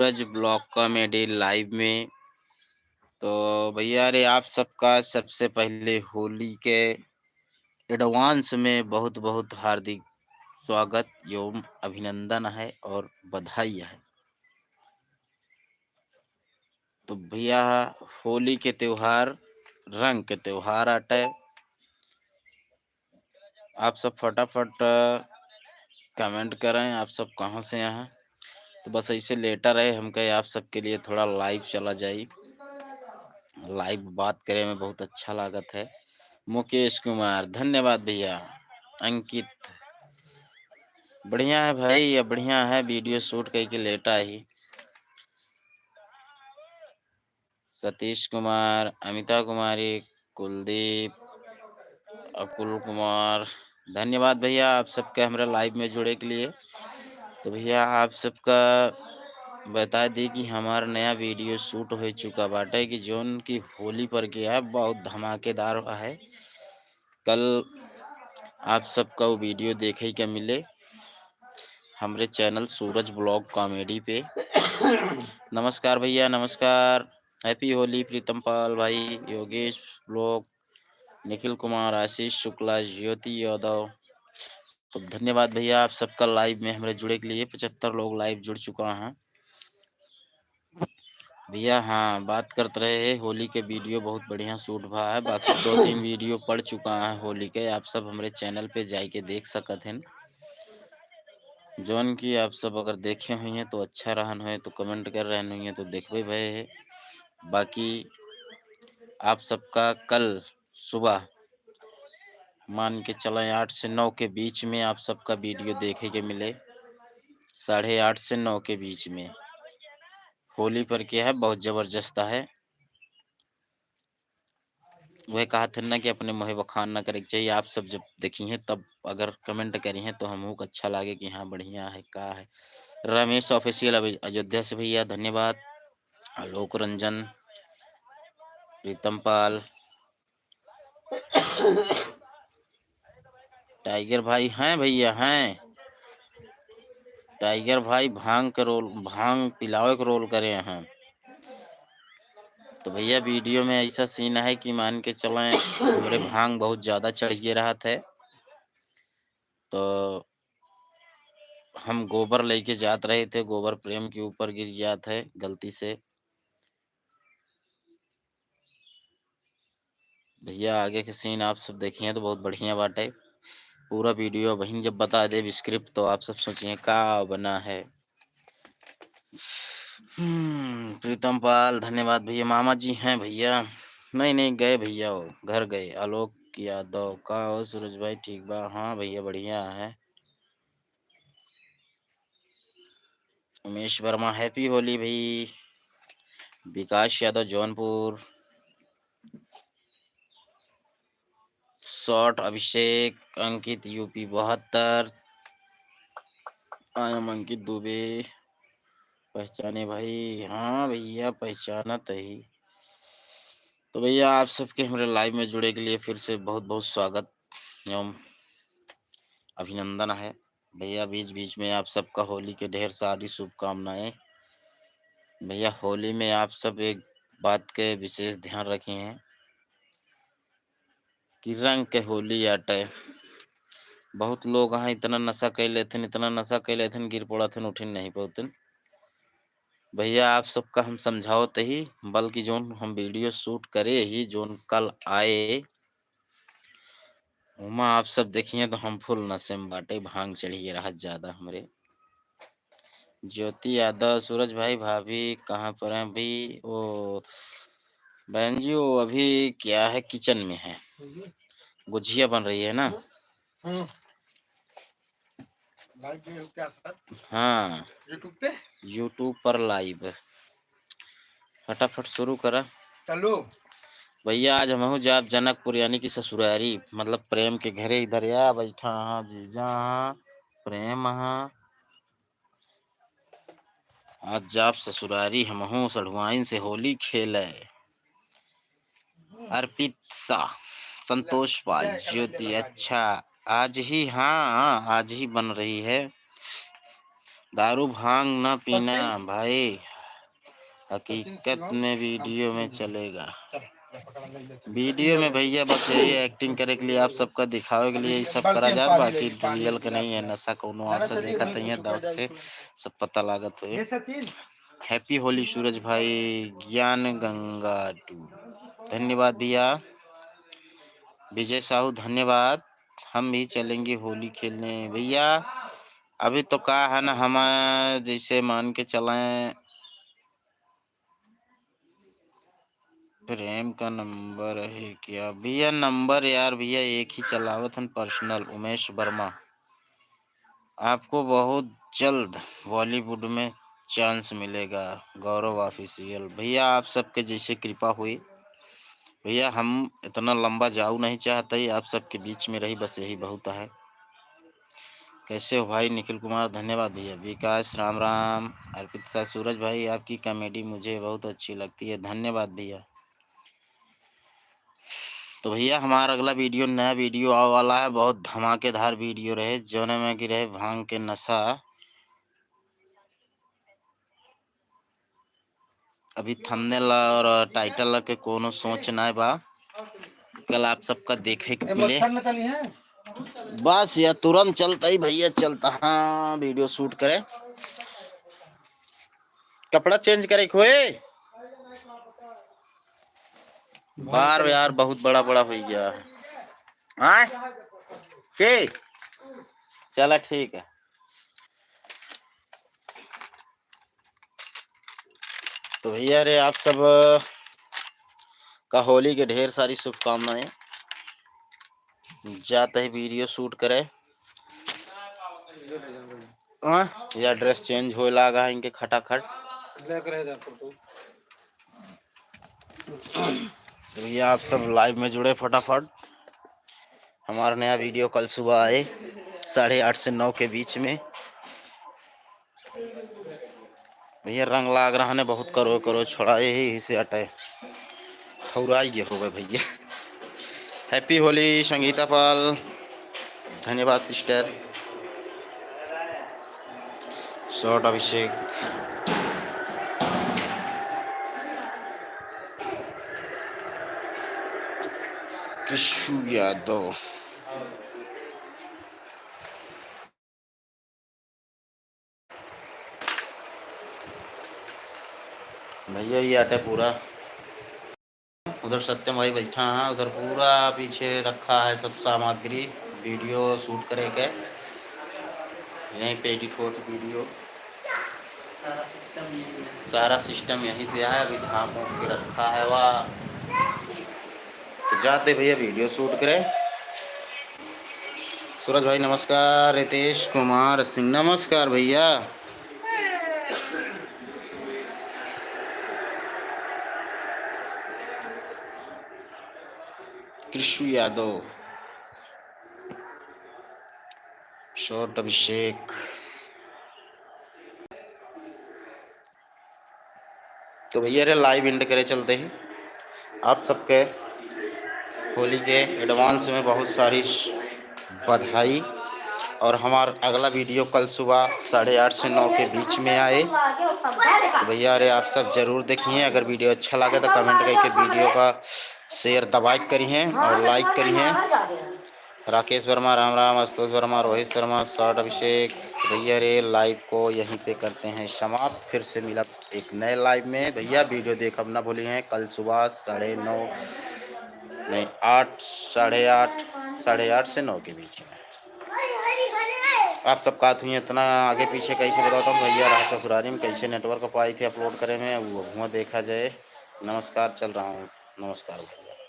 सूरज blog comedy live में। तो भैया अरे आप सबका सबसे पहले होली के एडवांस में बहुत बहुत हार्दिक स्वागत एवं अभिनंदन है और बधाई है। तो भैया होली के त्योहार रंग के त्योहार आटे। आप सब फटाफट कमेंट करें आप सब कहाँ से हैं। तो बस ऐसे लेटर है हम कहे आप सबके लिए थोड़ा लाइव चला जाए। लाइव बात करे में बहुत अच्छा लागत है। मुकेश कुमार धन्यवाद भैया। अंकित बढ़िया है भाई, अब बढ़िया है वीडियो शूट करके लेटा ही। सतीश कुमार, अमिता कुमारी, कुलदीप, अकुल कुमार धन्यवाद भैया आप सबके हमारे लाइव में जुड़े के लिए। तो भैया आप सबका बता दी कि हमारा नया वीडियो शूट हो चुका बाटे कि जोन की होली पर गया है बहुत धमाकेदार है। कल आप सबका वो वीडियो देखे के मिले हमारे चैनल सूरज ब्लॉग कॉमेडी पे। नमस्कार भैया नमस्कार। हैप्पी होली प्रीतम पाल भाई, योगेश ब्लॉग, निखिल कुमार, आशीष शुक्ला, ज्योति यादव। तो धन्यवाद भैया आप सबका लाइव में हमारे जुड़े के लिए। 75 लोग लाइव जुड़ चुका हैं भैया। हाँ बात करते रहे होली के वीडियो बहुत बढ़िया शूट हुआ है। बाकी 2-3 वीडियो पड़ चुका है होली के, आप सब हमारे चैनल पे जाके देख सकत हैं। जौन की आप सब अगर देखे हुए हैं तो अच्छा रहन है तो कमेंट कर रहे नहीं है तो देखबे भय है। बाकी आप सबका कल सुबह मान के चलें 8 से 9 के बीच में आप सबका वीडियो देखे के मिले। 8:30 से 9 के बीच में होली पर क्या है बहुत जबरदस्त है। वह कहा था ना कि अपने मुँह बखान ना करे चाहिए। आप सब जब देखी हैं तब अगर कमेंट करी हैं तो हमको अच्छा लगे कि हाँ बढ़िया है का है। रमेश ऑफिशियल अयोध्या से भैया धन्यवाद। आलोक रंजन, प्रीतम पाल, टाइगर भाई हैं भैया हैं। टाइगर भाई भांग का रोल, भांग पिलावे का रोल करे हैं। तो भैया वीडियो में ऐसा सीन है कि मान के चलें हमरे भांग बहुत ज्यादा चढ़ गए रहा थे। तो हम गोबर लेके जात रहे थे, गोबर प्रेम के ऊपर गिर जात है गलती से। भैया आगे के सीन आप सब देखिए तो बहुत बढ़िया बात है। पूरा वीडियो वहीं जब बता दे स्क्रिप्ट तो आप सब सोचिए का बना है। प्रीतम पाल धन्यवाद भैया। मामा जी हैं भैया? नहीं नहीं गए भैया, वो घर गए। आलोक यादव का हो सूरज भाई ठीक बा? हाँ भैया बढ़िया है। उमेश वर्मा हैप्पी होली भाई। Vikas Yadav Jaunpur. Short Abhishek, Ankit UP 72। I am Ankit Dubey. पहचाने भाई? हाँ भैया पहचानत ही। तो भैया आप सबके हमारे लाइव में जुड़े के लिए फिर से बहुत बहुत स्वागत एवं अभिनंदन है भैया। बीच बीच में आप सबका होली के ढेर सारी शुभकामनाएं। भैया होली में आप सब एक बात के विशेष ध्यान रखे हैं कि रंग के होली आटे। बहुत लोग यहाँ इतना नशा कर लेते इतना नशा कर लेते गिर पड़ा थे उठिन नहीं पाते। भैया आप सबका हम समझाओते ही, बल्कि जोन हम वीडियो शूट करे ही जोन कल आए उमा आप सब देखिए तो हम फुल नशे में बाटे, भांग चढ़िए रहा ज्यादा हमरे। ज्योति यादव, सूरज भाई भाभी कहाँ पर हैं भाई? वो बहन जी वो अभी क्या है किचन में है, गुजिया बन रही है ना। हाँ यूट्यूब पर लाइव। फटाफट शुरू करा चलो भैया। आज हम जाब जनकपुर यानी कि ससुरारी, मतलब प्रेम के घरे इधर या बैठा हाँ जीजा हाँ प्रेम हाँ। आज जाब ससुरारी हमहू सढ़ुआइन से होली खेले। अर्पित शाह, संतोष पाल, ज्योति अच्छा आज ही, हाँ आज ही बन रही है। दारू भांग ना पीना भाई, हकीकत में वीडियो में चलेगा। वीडियो में भैया बस यही एक्टिंग करे के लिए, आप सबका दिखावे के लिए ये सब करा जात, बाकी रियल के नहीं है। नशा कोनो आशा देखत है दाऊद से सब पता लागत हुए। हैप्पी होली सूरज भाई, ज्ञान गंगा टू, धन्यवाद भैया। विजय साहू धन्यवाद। हम भी चलेंगे होली खेलने भैया। अभी तो का है ना, हम जैसे मान के चलें, प्रेम का नंबर है क्या भैया? नंबर यार भैया एक ही चलावत हन पर्सनल, उमेश वर्मा। आपको बहुत जल्द बॉलीवुड में चांस मिलेगा, गौरव ऑफिशियल। भैया आप सबके जैसे कृपा हुई भैया, हम इतना लंबा जाऊ नहीं चाहते, आप सबके बीच में रही बस यही बहुत है। कैसे हो भाई? निखिल कुमार धन्यवाद भैया। विकास राम राम। अर्पित शाह सूरज भाई आपकी कॉमेडी मुझे बहुत अच्छी लगती है, धन्यवाद भैया। तो भैया हमारा अगला वीडियो नया वीडियो आने वाला है, बहुत धमाकेदार वीडियो रहे, जोने में कि रहे भांग के नशा। अभी थंबनेल और टाइटल के कोनो सोच ना बा, कल आप सबका देखे के मिले बस, या तुरंत चलता ही भैया चलता। हाँ वीडियो शूट करे, कपड़ा चेंज करे खोए बार यार, बहुत बड़ा बड़ा हो गया है। हाँ के चला ठीक है। तो भैया रे आप सब का होली के ढेर सारी शुभकामनाएं। जाते ही वीडियो शूट करे, या ड्रेस चेंज हो लगा है इनके खटाखट। तो भैया आप सब लाइव में जुड़े फटाफट। हमारा नया वीडियो कल सुबह आए 8:30 से 9 के बीच में। भैया रंग लाग रहा है बहुत, करो करो छोड़ा यही से अटे हौराई हो गए भैया। हैप्पी होली संगीता पाल, धन्यवाद सिस्टर। शॉर्ट अभिषेक, कृष्णु यादव, भैया ये आटे पूरा। उधर सत्यम भाई बैठा है, उधर पूरा पीछे रखा है सब सामग्री वीडियो शूट करे के, यहीं पे एडिट वीडियो सारा सिस्टम यहीं पे है। अभी धाम के रखा है वहाँ, तो जाते भैया वीडियो शूट करे। सूरज भाई नमस्कार। रितेश कुमार सिंह नमस्कार भैया। कृष्णु यादव, शॉर्ट अभिषेक। तो भैया रे लाइव एंड करे चलते हैं। आप सबके होली के एडवांस में बहुत सारी बधाई, और हमारा अगला वीडियो कल सुबह 8:30 से 9 के बीच में आए। तो भैया अरे आप सब जरूर देखिए, अगर वीडियो अच्छा लगे तो कमेंट करके वीडियो का शेयर दबाई करिए और लाइक करिए। राकेश वर्मा राम राम, आशुतोष वर्मा, रोहित शर्मा, शॉर्ट अभिषेक। भैया रे लाइव को यहीं पे करते हैं समाप्त, फिर से मिला एक नए लाइव में। भैया वीडियो देखना ना भूलिए, कल सुबह 9:30 नहीं 8 8:30 से 9 के बीच में। आप सब का हुई इतना आगे पीछे कैसे बताता हूँ भैया, रात ससुरारी में कैसे नेटवर्क पाई थी अपलोड करे में वो देखा जाए। नमस्कार, चल रहा हूँ, नमस्कार भैया।